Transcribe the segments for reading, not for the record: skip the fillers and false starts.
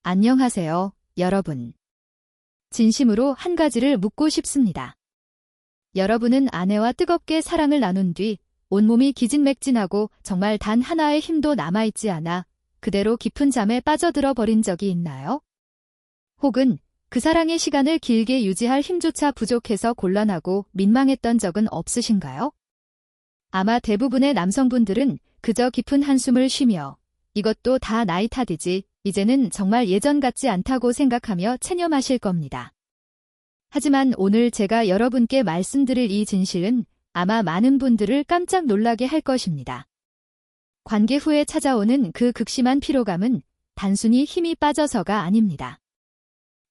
안녕하세요, 여러분. 진심으로 한 가지를 묻고 싶습니다. 여러분은 아내와 뜨겁게 사랑을 나눈 뒤 온몸이 기진맥진하고 정말 단 하나의 힘도 남아있지 않아 그대로 깊은 잠에 빠져들어 버린 적이 있나요? 혹은 그 사랑의 시간을 길게 유지할 힘조차 부족해서 곤란하고 민망했던 적은 없으신가요? 아마 대부분의 남성분들은 그저 깊은 한숨을 쉬며 이것도 다 나이 탓이지 이제는 정말 예전 같지 않다고 생각하며 체념하실 겁니다. 하지만 오늘 제가 여러분께 말씀드릴 이 진실은 아마 많은 분들을 깜짝 놀라게 할 것입니다. 관계 후에 찾아오는 그 극심한 피로감은 단순히 힘이 빠져서가 아닙니다.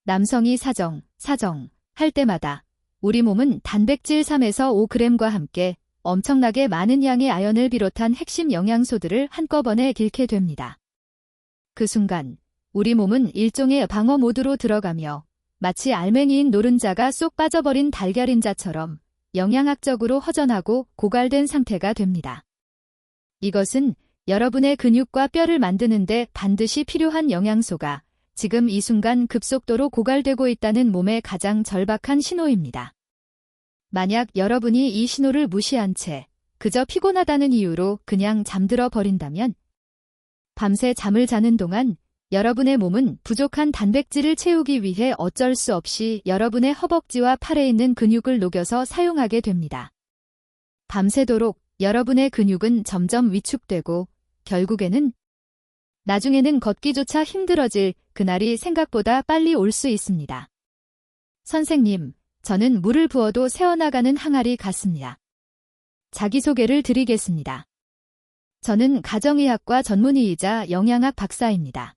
남성이 사정 할 때마다 우리 몸은 단백질 3에서 5g과 함께 엄청나게 많은 양의 아연을 비롯한 핵심 영양소들을 한꺼번에 잃게 됩니다. 그 순간 우리 몸은 일종의 방어 모드로 들어가며 마치 알맹이인 노른자가 쏙 빠져버린 달걀인자처럼 영양학적으로 허전하고 고갈된 상태가 됩니다. 이것은 여러분의 근육과 뼈를 만드는 데 반드시 필요한 영양소가 지금 이 순간 급속도로 고갈되고 있다는 몸의 가장 절박한 신호입니다. 만약 여러분이 이 신호를 무시한 채 그저 피곤하다는 이유로 그냥 잠들어 버린다면 밤새 잠을 자는 동안 여러분의 몸은 부족한 단백질을 채우기 위해 어쩔 수 없이 여러분의 허벅지와 팔에 있는 근육을 녹여서 사용하게 됩니다. 밤새도록 여러분의 근육은 점점 위축되고 결국에는 나중에는 걷기조차 힘들어질 그날이 생각보다 빨리 올 수 있습니다. 선생님, 저는 물을 부어도 새어나가는 항아리 같습니다. 자기소개를 드리겠습니다. 저는 가정의학과 전문의이자 영양학 박사입니다.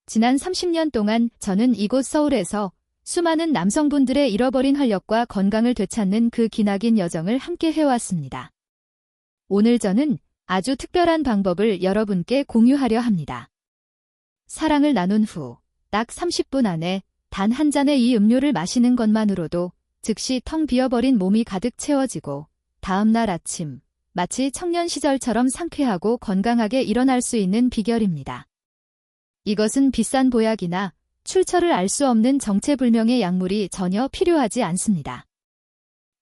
지난 30년 동안 저는 이곳 서울에서 수많은 남성분들의 잃어버린 활력과 건강을 되찾는 그 기나긴 여정을 함께 해왔습니다. 오늘 저는 아주 특별한 방법을 여러분께 공유하려 합니다. 사랑을 나눈 후 딱 30분 안에 단 한 잔의 이 음료를 마시는 것만으로도 즉시 텅 비어버린 몸이 가득 채워지고 다음날 아침 마치 청년 시절처럼 상쾌하고 건강하게 일어날 수 있는 비결입니다. 이것은 비싼 보약이나 출처를 알 수 없는 정체불명의 약물이 전혀 필요하지 않습니다.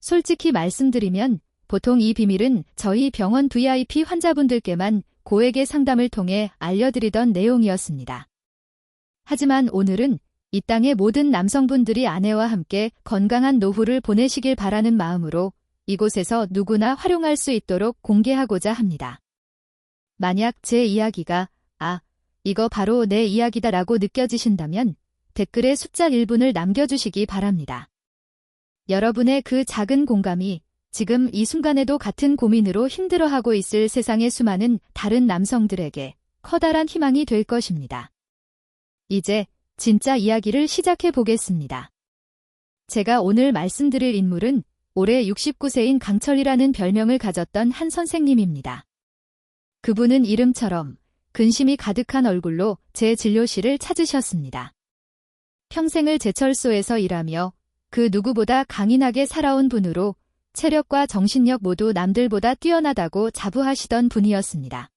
솔직히 말씀드리면 보통 이 비밀은 저희 병원 VIP 환자분들께만 고액의 상담을 통해 알려드리던 내용이었습니다. 하지만 오늘은 이 땅의 모든 남성분들이 아내와 함께 건강한 노후를 보내시길 바라는 마음으로 이곳에서 누구나 활용할 수 있도록 공개하고자 합니다. 만약 제 이야기가 이거 바로 내 이야기다라고 느껴지신다면 댓글에 숫자 1분을 남겨주시기 바랍니다. 여러분의 그 작은 공감이 지금 이 순간에도 같은 고민으로 힘들어하고 있을 세상의 수많은 다른 남성들에게 커다란 희망이 될 것입니다. 이제 진짜 이야기를 시작해 보겠습니다. 제가 오늘 말씀드릴 인물은 올해 69세인 강철이라는 별명을 가졌던 한 선생님입니다. 그분은 이름처럼 근심이 가득한 얼굴로 제 진료실을 찾으셨습니다. 평생을 제철소에서 일하며 그 누구보다 강인하게 살아온 분으로 체력과 정신력 모두 남들보다 뛰어나다고 자부하시던 분이었습니다.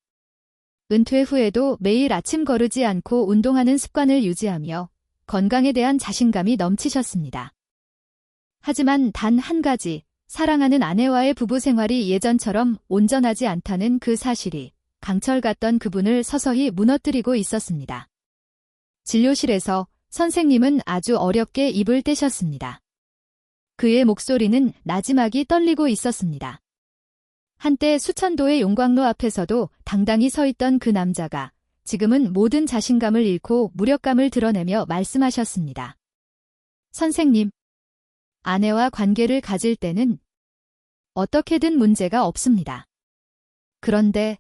은퇴 후에도 매일 아침 거르지 않고 운동하는 습관을 유지하며 건강에 대한 자신감이 넘치셨습니다. 하지만 단 한 가지, 사랑하는 아내와의 부부 생활이 예전처럼 온전하지 않다는 그 사실이 강철 같던 그분을 서서히 무너뜨리고 있었습니다. 진료실에서 선생님은 아주 어렵게 입을 떼셨습니다. 그의 목소리는 나지막이 떨리고 있었습니다. 한때 수천도의 용광로 앞에서도 당당히 서 있던 그 남자가 지금은 모든 자신감을 잃고 무력감을 드러내며 말씀하셨습니다. 선생님, 아내와 관계를 가질 때는 어떻게든 문제가 없습니다. 그런데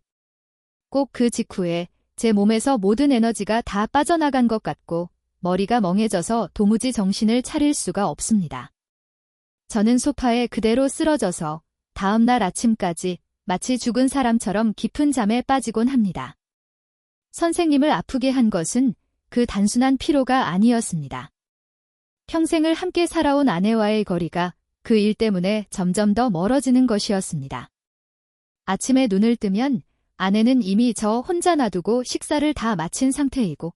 꼭 그 직후에 제 몸에서 모든 에너지가 다 빠져나간 것 같고 머리가 멍해져서 도무지 정신을 차릴 수가 없습니다. 저는 소파에 그대로 쓰러져서 다음날 아침까지 마치 죽은 사람처럼 깊은 잠에 빠지곤 합니다. 선생님을 아프게 한 것은 그 단순한 피로가 아니었습니다. 평생을 함께 살아온 아내와의 거리가 그 일 때문에 점점 더 멀어지는 것이었습니다. 아침에 눈을 뜨면 아내는 이미 저 혼자 놔두고 식사를 다 마친 상태이고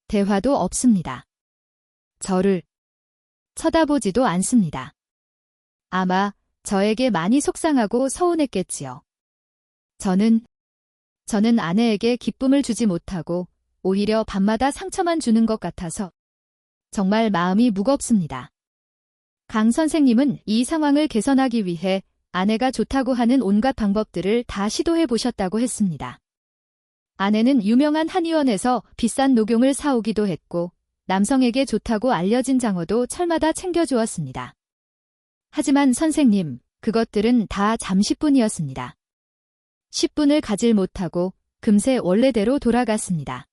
대화도 없습니다. 저를 쳐다보지도 않습니다. 아마 저에게 많이 속상하고 서운했겠지요. 저는 아내에게 기쁨을 주지 못하고 오히려 밤마다 상처만 주는 것 같아서 정말 마음이 무겁습니다. 강 선생님은 이 상황을 개선하기 위해 아내가 좋다고 하는 온갖 방법들을 다 시도해 보셨다고 했습니다. 아내는 유명한 한의원에서 비싼 녹용을 사오기도 했고 남성에게 좋다고 알려진 장어도 철마다 챙겨주었습니다. 하지만 선생님, 그것들은 다 잠시뿐이었습니다. 10분을 가질 못하고 금세 원래대로 돌아갔습니다.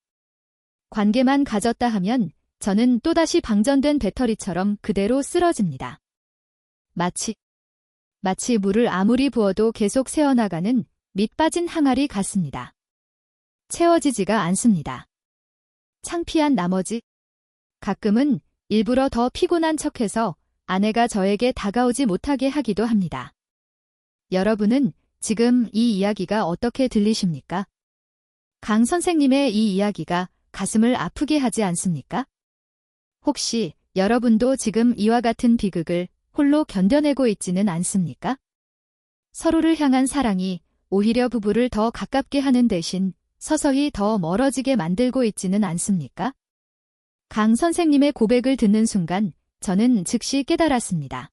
관계만 가졌다 하면 저는 또다시 방전된 배터리처럼 그대로 쓰러집니다. 마치 물을 아무리 부어도 계속 새어나가는 밑 빠진 항아리 같습니다. 채워지지가 않습니다. 창피한 나머지 가끔은 일부러 더 피곤한 척해서 아내가 저에게 다가오지 못하게 하기도 합니다. 여러분은 지금 이 이야기가 어떻게 들리십니까? 강 선생님의 이 이야기가 가슴을 아프게 하지 않습니까? 혹시 여러분도 지금 이와 같은 비극을 홀로 견뎌내고 있지는 않습니까? 서로를 향한 사랑이 오히려 부부를 더 가깝게 하는 대신 서서히 더 멀어지게 만들고 있지는 않습니까? 강 선생님의 고백을 듣는 순간 저는 즉시 깨달았습니다.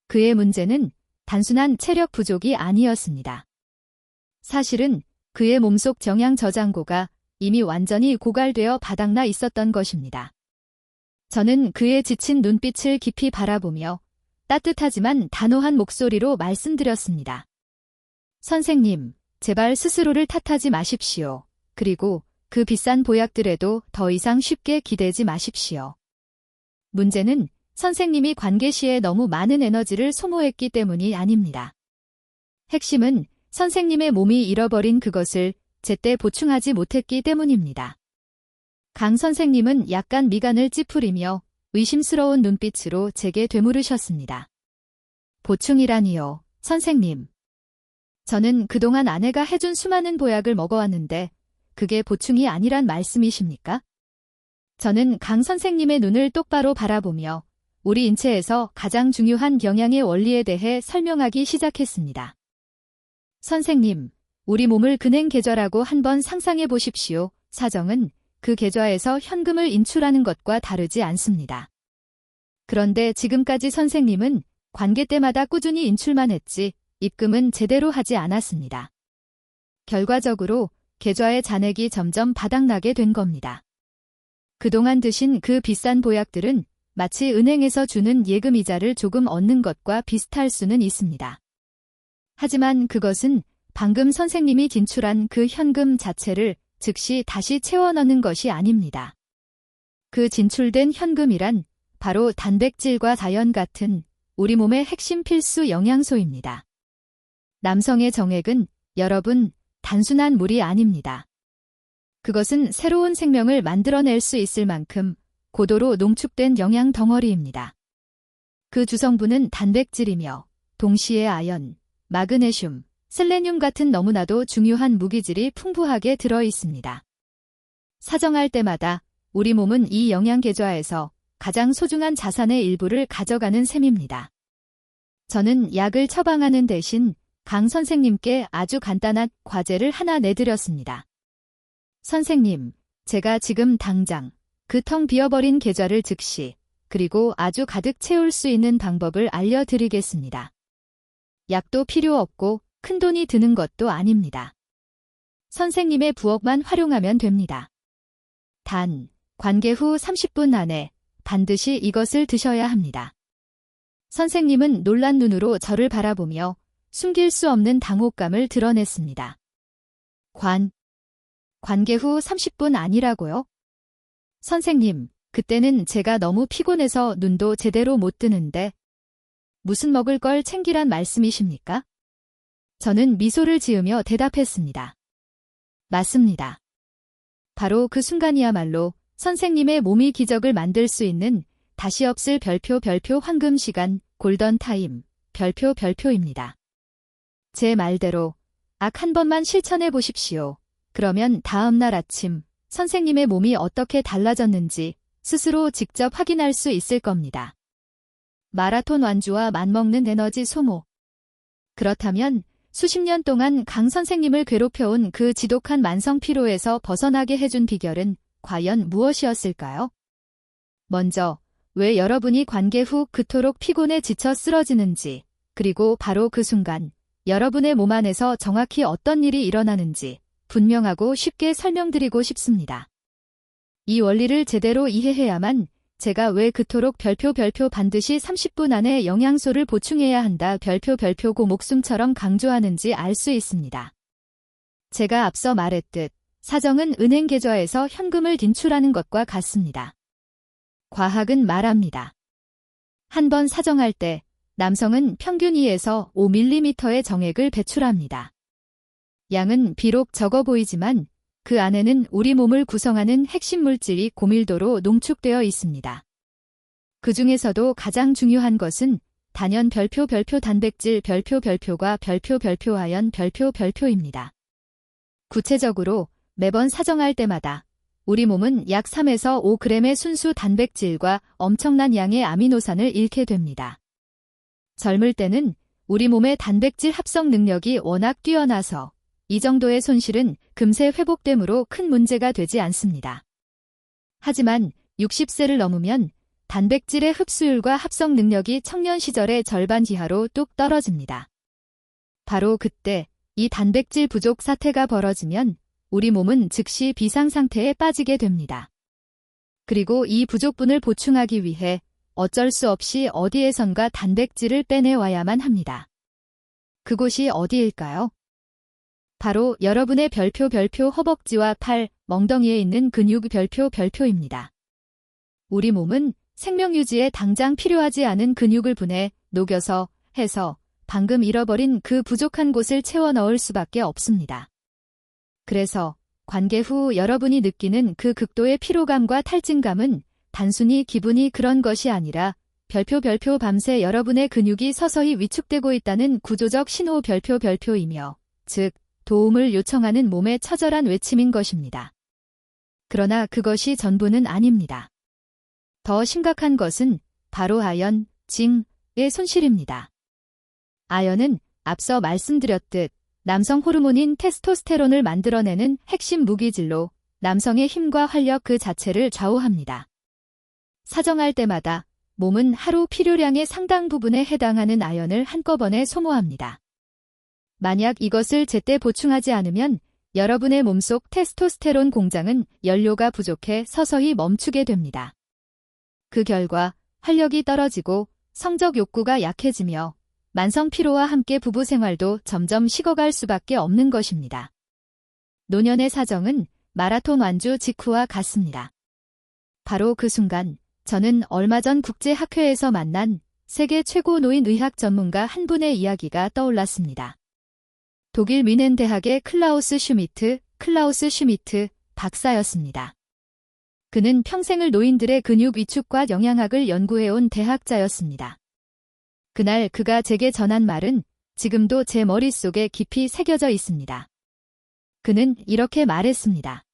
그의 문제는 단순한 체력 부족이 아니었습니다. 사실은 그의 몸속 정양 저장고가 이미 완전히 고갈되어 바닥나 있었던 것입니다. 저는 그의 지친 눈빛을 깊이 바라보며 따뜻하지만 단호한 목소리로 말씀드렸습니다. 선생님, 제발 스스로를 탓하지 마십시오. 그리고 그 비싼 보약들에도 더 이상 쉽게 기대지 마십시오. 문제는 선생님이 관계 시에 너무 많은 에너지를 소모했기 때문이 아닙니다. 핵심은 선생님의 몸이 잃어버린 그것을 제때 보충하지 못했기 때문입니다. 강 선생님은 약간 미간을 찌푸리며 의심스러운 눈빛으로 제게 되물으셨습니다. 보충이라니요, 선생님. 저는 그동안 아내가 해준 수많은 보약을 먹어왔는데 그게 보충이 아니란 말씀이십니까? 저는 강 선생님의 눈을 똑바로 바라보며 우리 인체에서 가장 중요한 영양의 원리에 대해 설명하기 시작했습니다. 선생님, 우리 몸을 근행 계좌라고 한번 상상해 보십시오. 사정은 그 계좌에서 현금을 인출하는 것과 다르지 않습니다. 그런데 지금까지 선생님은 관계 때마다 꾸준히 인출만 했지 입금은 제대로 하지 않았습니다. 결과적으로 계좌의 잔액이 점점 바닥나게 된 겁니다. 그동안 드신 그 비싼 보약들은 마치 은행에서 주는 예금이자를 조금 얻는 것과 비슷할 수는 있습니다. 하지만 그것은 방금 선생님이 진출한 그 현금 자체를 즉시 다시 채워 넣는 것이 아닙니다. 그 진출된 현금이란 바로 단백질과 자연 같은 우리 몸의 핵심 필수 영양소입니다. 남성의 정액은 여러분, 단순한 물이 아닙니다. 그것은 새로운 생명을 만들어낼 수 있을 만큼 고도로 농축된 영양 덩어리입니다. 그 주성분은 단백질이며 동시에 아연, 마그네슘, 셀레늄 같은 너무나도 중요한 무기질이 풍부하게 들어 있습니다. 사정할 때마다 우리 몸은 이 영양 계좌에서 가장 소중한 자산의 일부를 가져가는 셈입니다. 저는 약을 처방하는 대신 강 선생님께 아주 간단한 과제를 하나 내드렸습니다. 선생님, 제가 지금 당장 그 텅 비어버린 계좌를 즉시 그리고 아주 가득 채울 수 있는 방법을 알려드리겠습니다. 약도 필요 없고 큰돈이 드는 것도 아닙니다. 선생님의 부엌만 활용하면 됩니다. 단, 관계 후 30분 안에 반드시 이것을 드셔야 합니다. 선생님은 놀란 눈으로 저를 바라보며 숨길 수 없는 당혹감을 드러냈습니다. 관계 후 30분 아니라고요? 선생님, 그때는 제가 너무 피곤해서 눈도 제대로 못 뜨는데 무슨 먹을 걸 챙기란 말씀이십니까? 저는 미소를 지으며 대답했습니다. 맞습니다. 바로 그 순간이야말로 선생님의 몸이 기적을 만들 수 있는 다시 없을 별표 황금 시간, 골든 타임, 별표입니다. 제 말대로 악 한 번만 실천해 보십시오. 그러면 다음 날 아침 선생님의 몸이 어떻게 달라졌는지 스스로 직접 확인할 수 있을 겁니다. 마라톤 완주와 맞먹는 에너지 소모. 그렇다면 수십 년 동안 강 선생님을 괴롭혀온 그 지독한 만성 피로에서 벗어나게 해준 비결은 과연 무엇이었을까요? 먼저, 왜 여러분이 관계 후 그토록 피곤해 지쳐 쓰러지는지, 그리고 바로 그 순간, 여러분의 몸 안에서 정확히 어떤 일이 일어나는지 분명하고 쉽게 설명드리고 싶습니다. 이 원리를 제대로 이해해야만 제가 왜 그토록 별표 반드시 30분 안에 영양소를 보충해야 한다 별표 목숨처럼 강조하는지 알 수 있습니다. 제가 앞서 말했듯 사정은 은행 계좌에서 현금을 인출하는 것과 같습니다. 과학은 말합니다. 한 번 사정할 때 남성은 평균 2에서 5mm의 정액을 배출합니다. 양은 비록 적어 보이지만 그 안에는 우리 몸을 구성하는 핵심 물질이 고밀도로 농축되어 있습니다. 그 중에서도 가장 중요한 것은 단연 별표 단백질 별표가 별표 하연 별표입니다. 구체적으로 매번 사정할 때마다 우리 몸은 약 3에서 5g의 순수 단백질과 엄청난 양의 아미노산을 잃게 됩니다. 젊을 때는 우리 몸의 단백질 합성 능력이 워낙 뛰어나서 이 정도의 손실은 금세 회복되므로 큰 문제가 되지 않습니다. 하지만 60세를 넘으면 단백질의 흡수율과 합성 능력이 청년 시절의 절반 이하로 뚝 떨어집니다. 바로 그때 이 단백질 부족 사태가 벌어지면 우리 몸은 즉시 비상 상태에 빠지게 됩니다. 그리고 이 부족분을 보충하기 위해 어쩔 수 없이 어디에선가 단백질을 빼내와야만 합니다. 그곳이 어디일까요? 바로 여러분의 별표 허벅지와 팔, 멍덩이에 있는 근육 별표입니다. 우리 몸은 생명 유지에 당장 필요하지 않은 근육을 분해, 녹여서, 해서 방금 잃어버린 그 부족한 곳을 채워 넣을 수밖에 없습니다. 그래서 관계 후 여러분이 느끼는 그 극도의 피로감과 탈진감은 단순히 기분이 그런 것이 아니라 별표 밤새 여러분의 근육이 서서히 위축되고 있다는 구조적 신호 별표이며, 즉 도움을 요청하는 몸의 처절한 외침인 것입니다. 그러나 그것이 전부는 아닙니다. 더 심각한 것은 바로 아연, 징의 손실입니다. 아연은 앞서 말씀드렸듯 남성 호르몬인 테스토스테론을 만들어내는 핵심 무기질로 남성의 힘과 활력 그 자체를 좌우합니다. 사정할 때마다 몸은 하루 필요량의 상당 부분에 해당하는 아연을 한꺼번에 소모합니다. 만약 이것을 제때 보충하지 않으면 여러분의 몸속 테스토스테론 공장은 연료가 부족해 서서히 멈추게 됩니다. 그 결과 활력이 떨어지고 성적 욕구가 약해지며 만성 피로와 함께 부부 생활도 점점 식어갈 수밖에 없는 것입니다. 노년의 사정은 마라톤 완주 직후와 같습니다. 바로 그 순간 저는 얼마 전 국제학회에서 만난 세계 최고 노인의학 전문가 한 분의 이야기가 떠올랐습니다. 독일 뮌헨 대학의 클라우스 슈미트 박사였습니다. 그는 평생을 노인들의 근육 위축과 영양학을 연구해온 대학자였습니다. 그날 그가 제게 전한 말은 지금도 제 머릿속에 깊이 새겨져 있습니다. 그는 이렇게 말했습니다.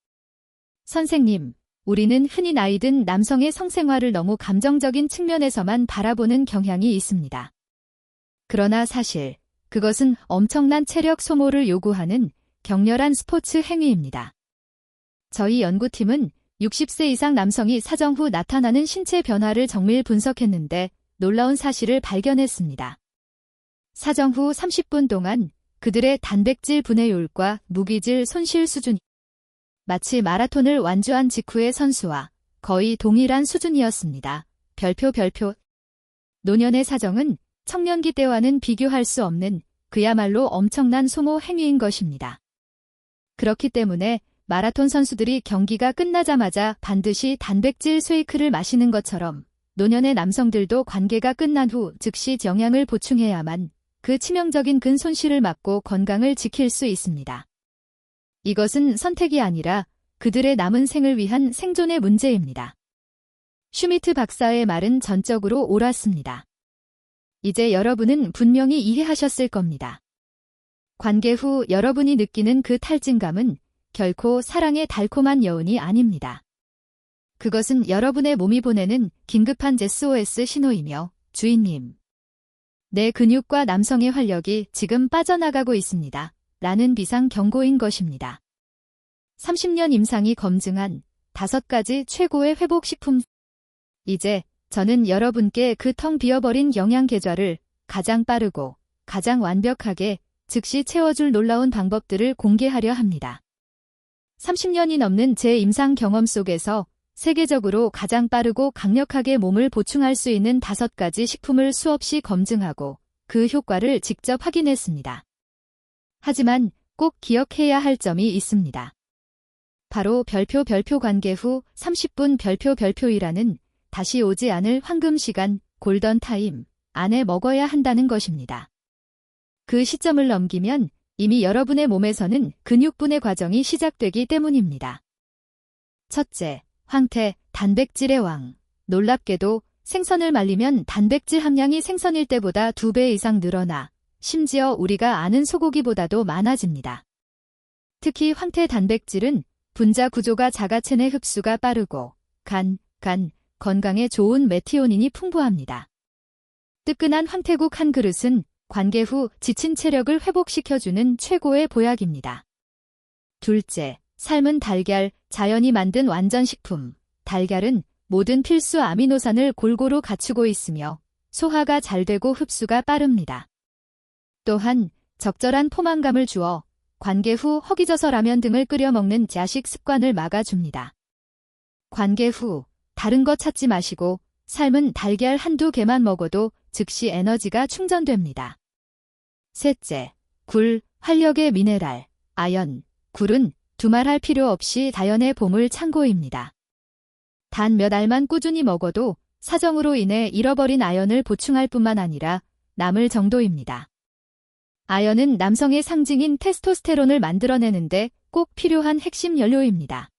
선생님, 우리는 흔히 나이 든 남성의 성생활을 너무 감정적인 측면에서만 바라보는 경향이 있습니다. 그러나 사실 그것은 엄청난 체력 소모를 요구하는 격렬한 스포츠 행위입니다. 저희 연구팀은 60세 이상 남성이 사정 후 나타나는 신체 변화를 정밀 분석했는데 놀라운 사실을 발견했습니다. 사정 후 30분 동안 그들의 단백질 분해율과 무기질 손실 수준이 마치 마라톤을 완주한 직후의 선수와 거의 동일한 수준이었습니다. 별표. 노년의 사정은 청년기 때와는 비교할 수 없는 그야말로 엄청난 소모 행위인 것입니다. 그렇기 때문에 마라톤 선수들이 경기가 끝나자마자 반드시 단백질 쉐이크를 마시는 것처럼 노년의 남성들도 관계가 끝난 후 즉시 영양을 보충해야만 그 치명적인 근 손실을 막고 건강을 지킬 수 있습니다. 이것은 선택이 아니라 그들의 남은 생을 위한 생존의 문제입니다. 슈미트 박사의 말은 전적으로 옳았습니다. 이제 여러분은 분명히 이해하셨을 겁니다. 관계 후 여러분이 느끼는 그 탈진감은 결코 사랑의 달콤한 여운이 아닙니다. 그것은 여러분의 몸이 보내는 긴급한 SOS 신호이며, 주인님, 내 근육과 남성의 활력이 지금 빠져나가고 있습니다. 라는 비상 경고인 것입니다. 30년 임상이 검증한 5가지 최고의 회복식품. 이제 저는 여러분께 그 텅 비어버린 영양 계좌를 가장 빠르고 가장 완벽하게 즉시 채워줄 놀라운 방법들을 공개하려 합니다. 30년이 넘는 제 임상 경험 속에서 세계적으로 가장 빠르고 강력하게 몸을 보충할 수 있는 5가지 식품을 수없이 검증하고 그 효과를 직접 확인했습니다. 하지만 꼭 기억해야 할 점이 있습니다. 바로 별표 관계 후 30분 별표이라는 다시 오지 않을 황금 시간, 골든 타임 안에 먹어야 한다는 것입니다. 그 시점을 넘기면 이미 여러분의 몸에서는 근육분해 과정이 시작되기 때문입니다. 첫째, 황태, 단백질의 왕. 놀랍게도 생선을 말리면 단백질 함량이 생선일 때보다 2배 이상 늘어나 심지어 우리가 아는 소고기보다도 많아집니다. 특히 황태 단백질은 분자 구조가 작아 체내 흡수가 빠르고 간, 건강에 좋은 메티오닌이 풍부합니다. 뜨끈한 황태국 한 그릇은 관계 후 지친 체력을 회복시켜주는 최고의 보약입니다. 둘째, 삶은 달걀, 자연이 만든 완전식품. 달걀은 모든 필수 아미노산을 골고루 갖추고 있으며 소화가 잘 되고 흡수가 빠릅니다. 또한 적절한 포만감을 주어 관계 후 허기져서 라면 등을 끓여 먹는 자식 습관을 막아줍니다. 관계 후 다른 거 찾지 마시고 삶은 달걀 한두 개만 먹어도 즉시 에너지가 충전됩니다. 셋째, 굴, 활력의 미네랄, 아연. 굴은 두말할 필요 없이 자연의 보물 창고입니다. 단 몇 알만 꾸준히 먹어도 사정으로 인해 잃어버린 아연을 보충할 뿐만 아니라 남을 정도입니다. 아연은 남성의 상징인 테스토스테론을 만들어내는데 꼭 필요한 핵심 연료입니다.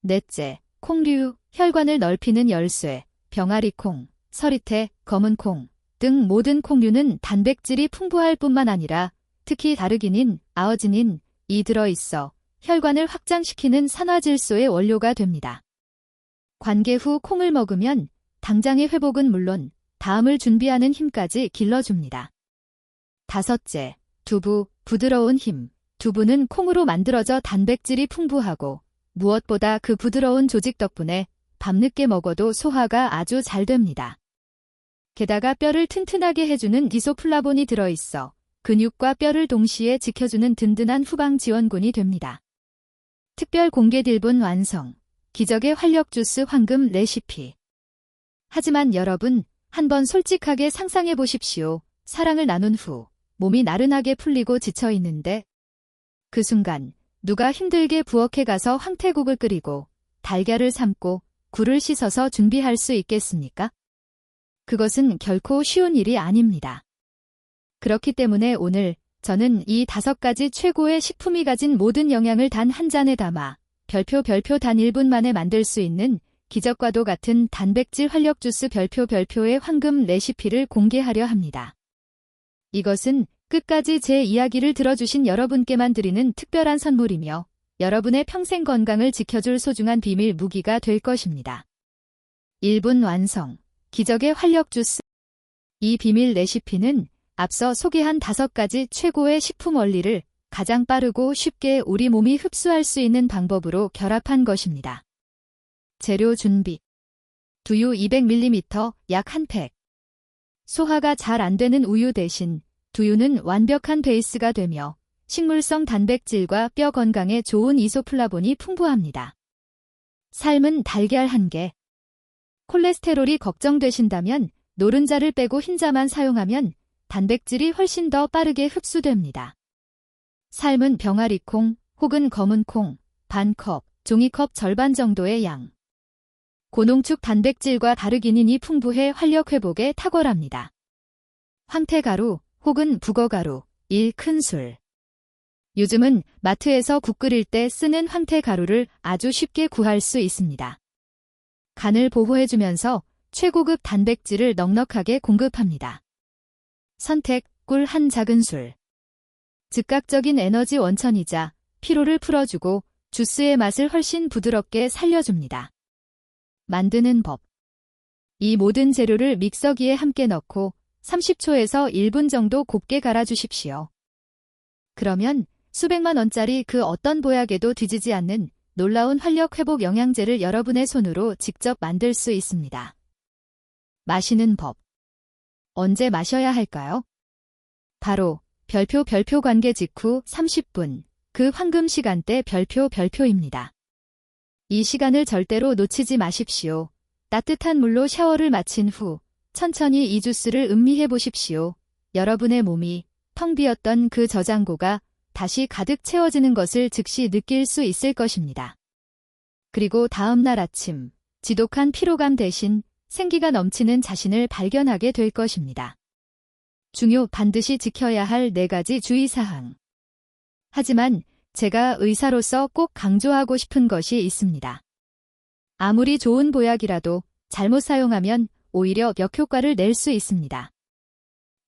넷째, 콩류, 혈관을 넓히는 열쇠, 병아리콩, 서리태, 검은콩 등 모든 콩류는 단백질이 풍부할 뿐만 아니라 특히 다르기닌, 아어지닌이 들어있어 혈관을 확장시키는 산화질소의 원료가 됩니다. 관계 후 콩을 먹으면 당장의 회복은 물론 다음을 준비하는 힘까지 길러줍니다. 다섯째, 두부, 부드러운 힘. 두부는 콩으로 만들어져 단백질이 풍부하고 무엇보다 그 부드러운 조직 덕분에 밤늦게 먹어도 소화가 아주 잘 됩니다. 게다가 뼈를 튼튼하게 해주는 이소플라본이 들어있어 근육과 뼈를 동시에 지켜주는 든든한 후방 지원군이 됩니다. 특별 공개 딜본 완성. 기적의 활력 주스 황금 레시피. 하지만 여러분, 한번 솔직하게 상상해 보십시오. 사랑을 나눈 후 몸이 나른하게 풀리고 지쳐 있는데 그 순간 누가 힘들게 부엌에 가서 황태국을 끓이고 달걀을 삶고 굴을 씻어서 준비할 수 있겠습니까? 그것은 결코 쉬운 일이 아닙니다. 그렇기 때문에 오늘 저는 이 5가지 최고의 식품이 가진 모든 영양을 단 한 잔에 담아 별표 단 1분 만에 만들 수 있는 기적과도 같은 단백질 활력 주스 별표의 황금 레시피를 공개하려 합니다. 이것은 끝까지 제 이야기를 들어주신 여러분께만 드리는 특별한 선물이며 여러분의 평생 건강을 지켜줄 소중한 비밀 무기가 될 것입니다. 1분 완성. 기적의 활력 주스. 이 비밀 레시피는 앞서 소개한 5가지 최고의 식품 원리를 가장 빠르고 쉽게 우리 몸이 흡수할 수 있는 방법으로 결합한 것입니다. 재료 준비. 두유 200ml 약 1팩. 소화가 잘 안 되는 우유 대신 두유는 완벽한 베이스가 되며 식물성 단백질과 뼈 건강에 좋은 이소플라본이 풍부합니다. 삶은 달걀 1개. 콜레스테롤이 걱정되신다면 노른자를 빼고 흰자만 사용하면 단백질이 훨씬 더 빠르게 흡수됩니다. 삶은 병아리콩 혹은 검은콩 반컵, 종이컵 절반 정도의 양. 고농축 단백질과 다르기닌이 풍부해 활력 회복에 탁월합니다. 황태가루 혹은 북어가루 1큰술. 요즘은 마트에서 국 끓일 때 쓰는 황태가루를 아주 쉽게 구할 수 있습니다. 간을 보호해주면서 최고급 단백질을 넉넉하게 공급합니다. 선택, 꿀 한 작은술. 즉각적인 에너지 원천이자 피로를 풀어주고 주스의 맛을 훨씬 부드럽게 살려줍니다. 만드는 법. 이 모든 재료를 믹서기에 함께 넣고 30초에서 1분 정도 곱게 갈아주십시오. 그러면 수백만 원짜리 그 어떤 보약에도 뒤지지 않는 놀라운 활력 회복 영양제를 여러분의 손으로 직접 만들 수 있습니다. 마시는 법. 언제 마셔야 할까요? 바로 별표 관계 직후 30분, 그 황금 시간대 별표입니다. 이 시간을 절대로 놓치지 마십시오. 따뜻한 물로 샤워를 마친 후 천천히 이 주스를 음미해 보십시오. 여러분의 몸이 텅 비었던 그 저장고가 다시 가득 채워지는 것을 즉시 느낄 수 있을 것입니다. 그리고 다음 날 아침, 지독한 피로감 대신 생기가 넘치는 자신을 발견하게 될 것입니다. 반드시 지켜야 할 4가지 주의사항. 하지만 제가 의사로서 꼭 강조하고 싶은 것이 있습니다. 아무리 좋은 보약이라도 잘못 사용하면 오히려 역효과를 낼 수 있습니다.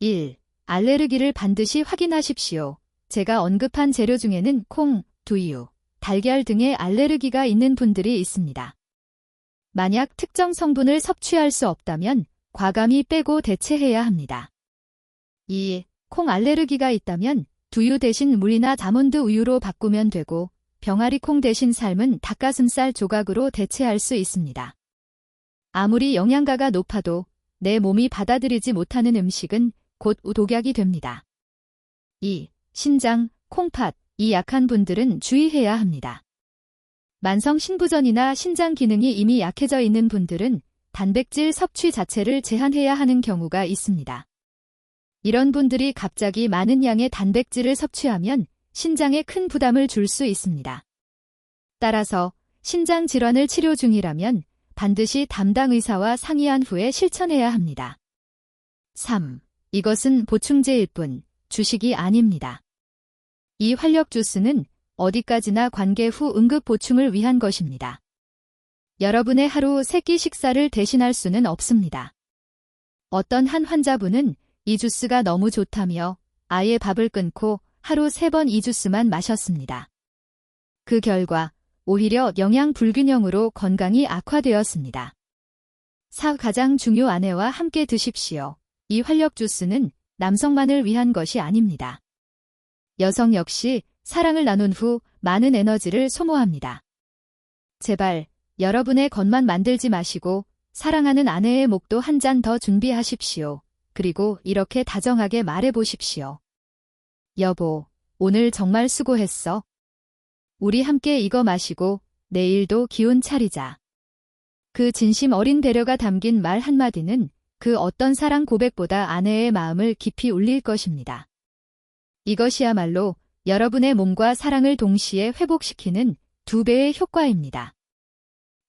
1. 알레르기를 반드시 확인하십시오. 제가 언급한 재료 중에는 콩, 두유, 달걀 등의 알레르기가 있는 분들이 있습니다. 만약 특정 성분을 섭취할 수 없다면 과감히 빼고 대체해야 합니다. 2. 콩 알레르기가 있다면 두유 대신 물이나 다몬드 우유로 바꾸면 되고 병아리 콩 대신 삶은 닭가슴살 조각으로 대체할 수 있습니다. 아무리 영양가가 높아도 내 몸이 받아들이지 못하는 음식은 곧 독약이 됩니다. 2. 신장, 콩팥, 이 약한 분들은 주의해야 합니다. 만성 신부전이나 신장 기능이 이미 약해져 있는 분들은 단백질 섭취 자체를 제한해야 하는 경우가 있습니다. 이런 분들이 갑자기 많은 양의 단백질을 섭취하면 신장에 큰 부담을 줄 수 있습니다. 따라서 신장 질환을 치료 중이라면 반드시 담당 의사와 상의한 후에 실천해야 합니다. 3. 이것은 보충제일 뿐 주식이 아닙니다. 이 활력 주스는 어디까지나 관계 후 응급 보충을 위한 것입니다. 여러분의 하루 3끼 식사를 대신할 수는 없습니다. 어떤 한 환자분은 이 주스가 너무 좋다며 아예 밥을 끊고 하루 3번 이 주스만 마셨습니다. 그 결과 오히려 영양 불균형으로 건강이 악화되었습니다. 4. 가장 중요 아내와 함께 드십시오. 이 활력 주스는 남성만을 위한 것이 아닙니다. 여성 역시 사랑을 나눈 후 많은 에너지를 소모합니다. 제발 여러분의 것만 만들지 마시고 사랑하는 아내의 목도 한 잔 더 준비하십시오. 그리고 이렇게 다정하게 말해보십시오. 여보, 오늘 정말 수고했어. 우리 함께 이거 마시고 내일도 기운 차리자. 그 진심 어린 배려가 담긴 말 한마디는 그 어떤 사랑 고백보다 아내의 마음을 깊이 울릴 것입니다. 이것이야말로 여러분의 몸과 사랑을 동시에 회복시키는 2배의 효과입니다.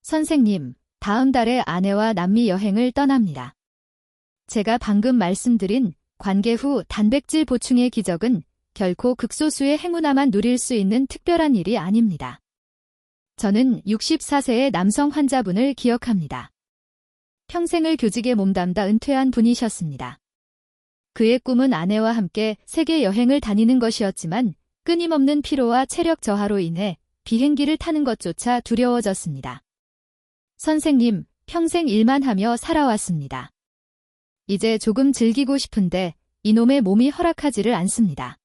선생님, 다음 달에 아내와 남미 여행을 떠납니다. 제가 방금 말씀드린 관계 후 단백질 보충의 기적은 결코 극소수의 행운아만 누릴 수 있는 특별한 일이 아닙니다. 저는 64세의 남성 환자분을 기억합니다. 평생을 교직에 몸담다 은퇴한 분이셨습니다. 그의 꿈은 아내와 함께 세계 여행을 다니는 것이었지만 끊임없는 피로와 체력 저하로 인해 비행기를 타는 것조차 두려워졌습니다. 선생님, 평생 일만 하며 살아왔습니다. 이제 조금 즐기고 싶은데 이놈의 몸이 허락하지를 않습니다.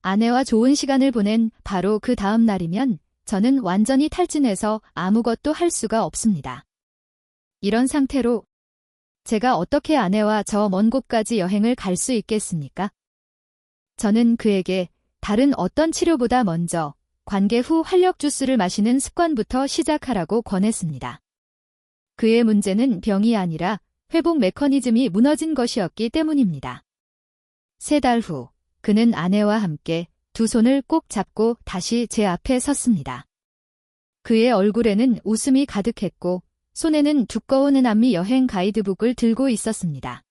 아내와 좋은 시간을 보낸 바로 그 다음 날이면 저는 완전히 탈진해서 아무것도 할 수가 없습니다. 이런 상태로 제가 어떻게 아내와 저 먼 곳까지 여행을 갈 수 있겠습니까? 저는 그에게 다른 어떤 치료보다 먼저 관계 후 활력 주스를 마시는 습관부터 시작하라고 권했습니다. 그의 문제는 병이 아니라 회복 메커니즘이 무너진 것이었기 때문입니다. 3달 후, 그는 아내와 함께 2 손을 꼭 잡고 다시 제 앞에 섰습니다. 그의 얼굴에는 웃음이 가득했고 손에는 두꺼운 남미 여행 가이드북을 들고 있었습니다.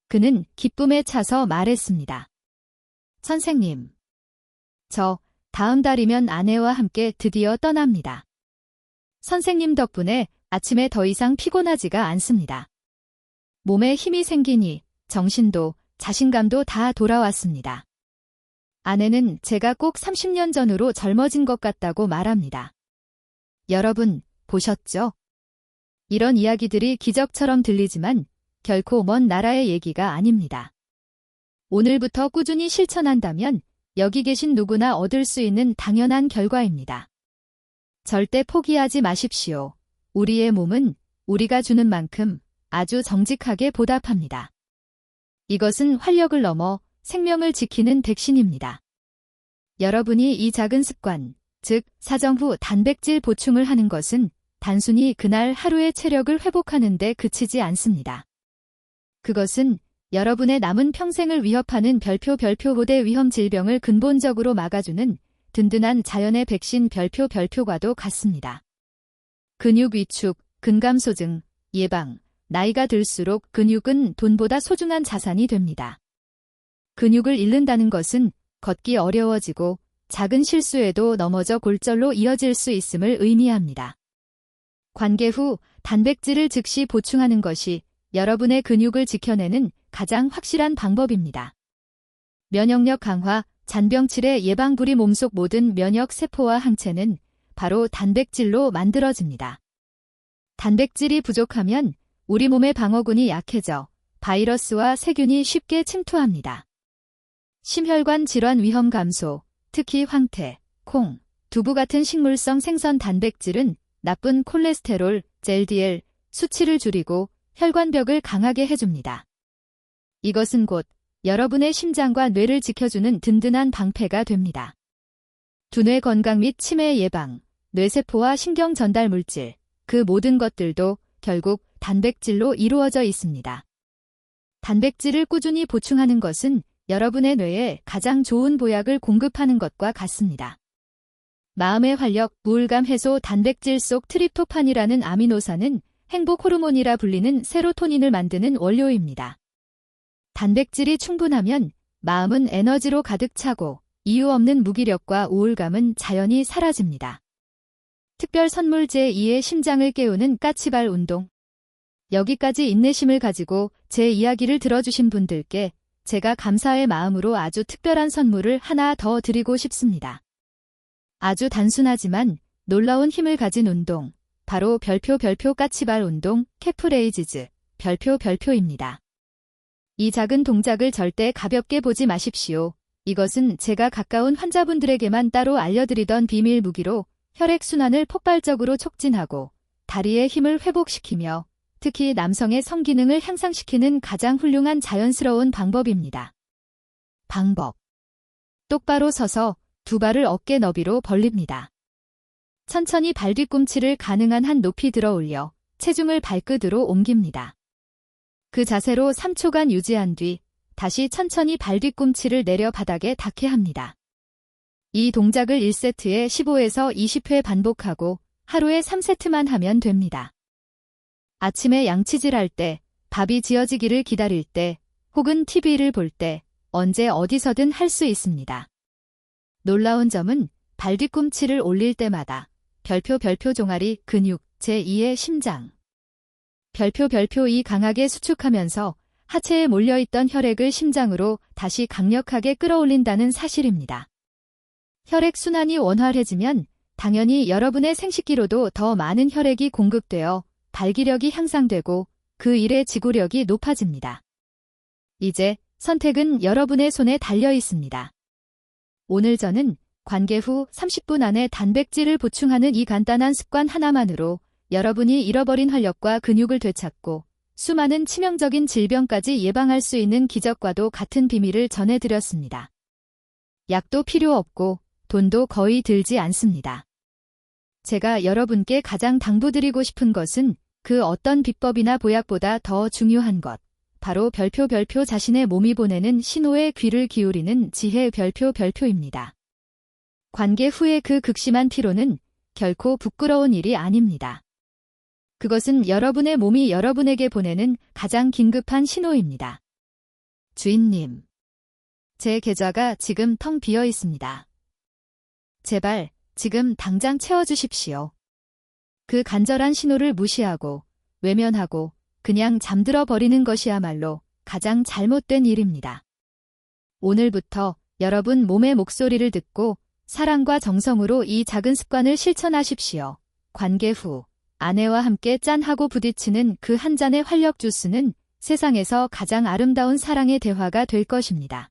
그는 기쁨에 차서 말했습니다. 선생님, 저 다음 달이면 아내와 함께 드디어 떠납니다. 선생님 덕분에 아침에 더 이상 피곤하지가 않습니다. 몸에 힘이 생기니 정신도 자신감도 다 돌아왔습니다. 아내는 제가 꼭 30년 전으로 젊어진 것 같다고 말합니다. 여러분, 보셨죠? 이런 이야기들이 기적처럼 들리지만 결코 먼 나라의 얘기가 아닙니다. 오늘부터 꾸준히 실천한다면 여기 계신 누구나 얻을 수 있는 당연한 결과입니다. 절대 포기하지 마십시오. 우리의 몸은 우리가 주는 만큼 아주 정직하게 보답합니다. 이것은 활력을 넘어 생명을 지키는 백신입니다. 여러분이 이 작은 습관, 즉 사정 후 단백질 보충을 하는 것은 단순히 그날 하루의 체력을 회복하는 데 그치지 않습니다. 그것은 여러분의 남은 평생을 위협하는 별표호대 위험 질병을 근본적으로 막아주는 든든한 자연의 백신 별표과도 같습니다. 근육 위축, 근감소증, 예방, 나이가 들수록 근육은 돈보다 소중한 자산이 됩니다. 근육을 잃는다는 것은 걷기 어려워지고 작은 실수에도 넘어져 골절로 이어질 수 있음을 의미합니다. 관계 후 단백질을 즉시 보충하는 것이 여러분의 근육을 지켜내는 가장 확실한 방법입니다. 면역력 강화, 잔병 치레 예방 우리 몸속 모든 면역 세포와 항체는 바로 단백질로 만들어집니다. 단백질이 부족하면 우리 몸의 방어군이 약해져 바이러스와 세균이 쉽게 침투합니다. 심혈관 질환 위험 감소, 특히 황태, 콩, 두부 같은 식물성 생선 단백질은 나쁜 콜레스테롤, LDL, 수치를 줄이고 혈관벽을 강하게 해줍니다. 이것은 곧 여러분의 심장과 뇌를 지켜주는 든든한 방패가 됩니다. 두뇌 건강 및 치매 예방, 뇌세포와 신경 전달 물질, 그 모든 것들도 결국 단백질로 이루어져 있습니다. 단백질을 꾸준히 보충하는 것은 여러분의 뇌에 가장 좋은 보약을 공급하는 것과 같습니다. 마음의 활력, 우울감 해소 단백질 속 트립토판이라는 아미노산은 행복 호르몬이라 불리는 세로토닌을 만드는 원료입니다. 단백질이 충분하면 마음은 에너지로 가득 차고 이유 없는 무기력과 우울감은 자연히 사라집니다. 특별 선물 제2의 심장을 깨우는 까치발 운동. 여기까지 인내심을 가지고 제 이야기를 들어주신 분들께 제가 감사의 마음으로 아주 특별한 선물을 하나 더 드리고 싶습니다. 아주 단순하지만 놀라운 힘을 가진 운동, 바로 별표 까치발 운동, 캐프레이지즈, 별표입니다. 이 작은 동작을 절대 가볍게 보지 마십시오. 이것은 제가 가까운 환자분들에게만 따로 알려드리던 비밀 무기로 혈액순환을 폭발적으로 촉진하고 다리의 힘을 회복시키며 특히 남성의 성기능을 향상시키는 가장 훌륭한 자연스러운 방법입니다. 방법. 똑바로 서서 두 발을 어깨 너비로 벌립니다. 천천히 발 뒤꿈치를 가능한 한 높이 들어 올려 체중을 발끝으로 옮깁니다. 그 자세로 3초간 유지한 뒤 다시 천천히 발 뒤꿈치를 내려 바닥에 닿게 합니다. 이 동작을 1세트에 15에서 20회 반복하고 하루에 3세트만 하면 됩니다. 아침에 양치질할 때, 밥이 지어지기를 기다릴 때, 혹은 TV를 볼 때, 언제 어디서든 할 수 있습니다. 놀라운 점은 발 뒤꿈치를 올릴 때마다 별표 종아리 근육 제2의 심장. 별표 강하게 수축하면서 하체에 몰려있던 혈액을 심장으로 다시 강력하게 끌어올린다는 사실입니다. 혈액 순환이 원활해지면 당연히 여러분의 생식기로도 더 많은 혈액이 공급되어 발기력이 향상되고 그 일의 지구력이 높아집니다. 이제 선택은 여러분의 손에 달려 있습니다. 오늘 저는 관계 후 30분 안에 단백질을 보충하는 이 간단한 습관 하나만으로 여러분이 잃어버린 활력과 근육을 되찾고 수많은 치명적인 질병까지 예방할 수 있는 기적과도 같은 비밀을 전해드렸습니다. 약도 필요 없고 돈도 거의 들지 않습니다. 제가 여러분께 가장 당부드리고 싶은 것은 그 어떤 비법이나 보약보다 더 중요한 것, 바로 별표 자신의 몸이 보내는 신호에 귀를 기울이는 지혜 별표입니다. 관계 후의 그 극심한 피로는 결코 부끄러운 일이 아닙니다. 그것은 여러분의 몸이 여러분에게 보내는 가장 긴급한 신호입니다. 주인님, 제 계좌가 지금 텅 비어 있습니다. 제발 지금 당장 채워주십시오. 그 간절한 신호를 무시하고 외면하고 그냥 잠들어 버리는 것이야말로 가장 잘못된 일입니다. 오늘부터 여러분 몸의 목소리를 듣고 사랑과 정성으로 이 작은 습관을 실천하십시오. 관계 후 아내와 함께 짠하고 부딪히는 그 한 잔의 활력 주스는 세상에서 가장 아름다운 사랑의 대화가 될 것입니다.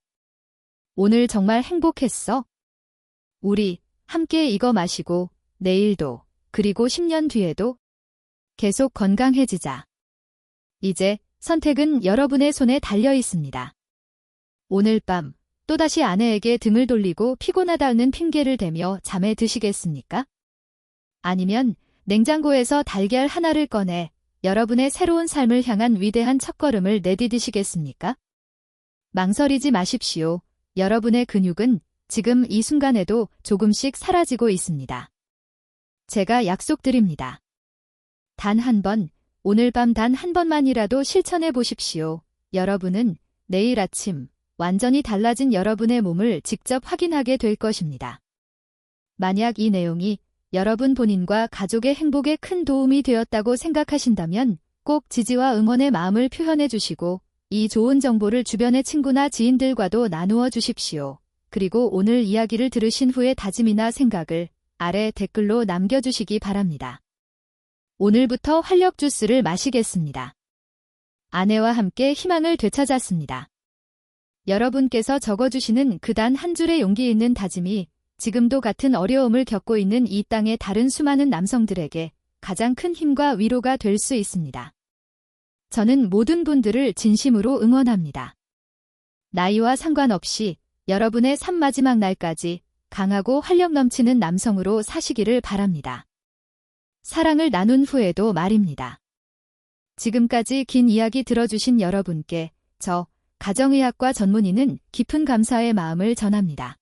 오늘 정말 행복했어? 우리 함께 이거 마시고 내일도 그리고 10년 뒤에도 계속 건강해지자. 이제 선택은 여러분의 손에 달려 있습니다. 오늘 밤 또다시 아내에게 등을 돌리고 피곤하다는 핑계를 대며 잠에 드시겠습니까? 아니면 냉장고에서 달걀 하나를 꺼내 여러분의 새로운 삶을 향한 위대한 첫걸음을 내디디시겠습니까? 망설이지 마십시오. 여러분의 근육은 지금 이 순간에도 조금씩 사라지고 있습니다. 제가 약속드립니다. 단 한 번, 오늘 밤 단 한 번만이라도 실천해 보십시오. 여러분은 내일 아침 완전히 달라진 여러분의 몸을 직접 확인하게 될 것입니다. 만약 이 내용이 여러분 본인과 가족의 행복에 큰 도움이 되었다고 생각하신다면 꼭 지지와 응원의 마음을 표현해 주시고 이 좋은 정보를 주변의 친구나 지인들과도 나누어 주십시오. 그리고 오늘 이야기를 들으신 후의 다짐이나 생각을 아래 댓글로 남겨주시기 바랍니다. 오늘부터 활력 주스를 마시겠습니다. 아내와 함께 희망을 되찾았습니다. 여러분께서 적어주시는 그 단 한 줄의 용기 있는 다짐이 지금도 같은 어려움을 겪고 있는 이 땅의 다른 수많은 남성들에게 가장 큰 힘과 위로가 될 수 있습니다. 저는 모든 분들을 진심으로 응원합니다. 나이와 상관없이 여러분의 삶 마지막 날까지 강하고 활력 넘치는 남성으로 사시기를 바랍니다. 사랑을 나눈 후에도 말입니다. 지금까지 긴 이야기 들어주신 여러분께 저 가정의학과 전문의는 깊은 감사의 마음을 전합니다.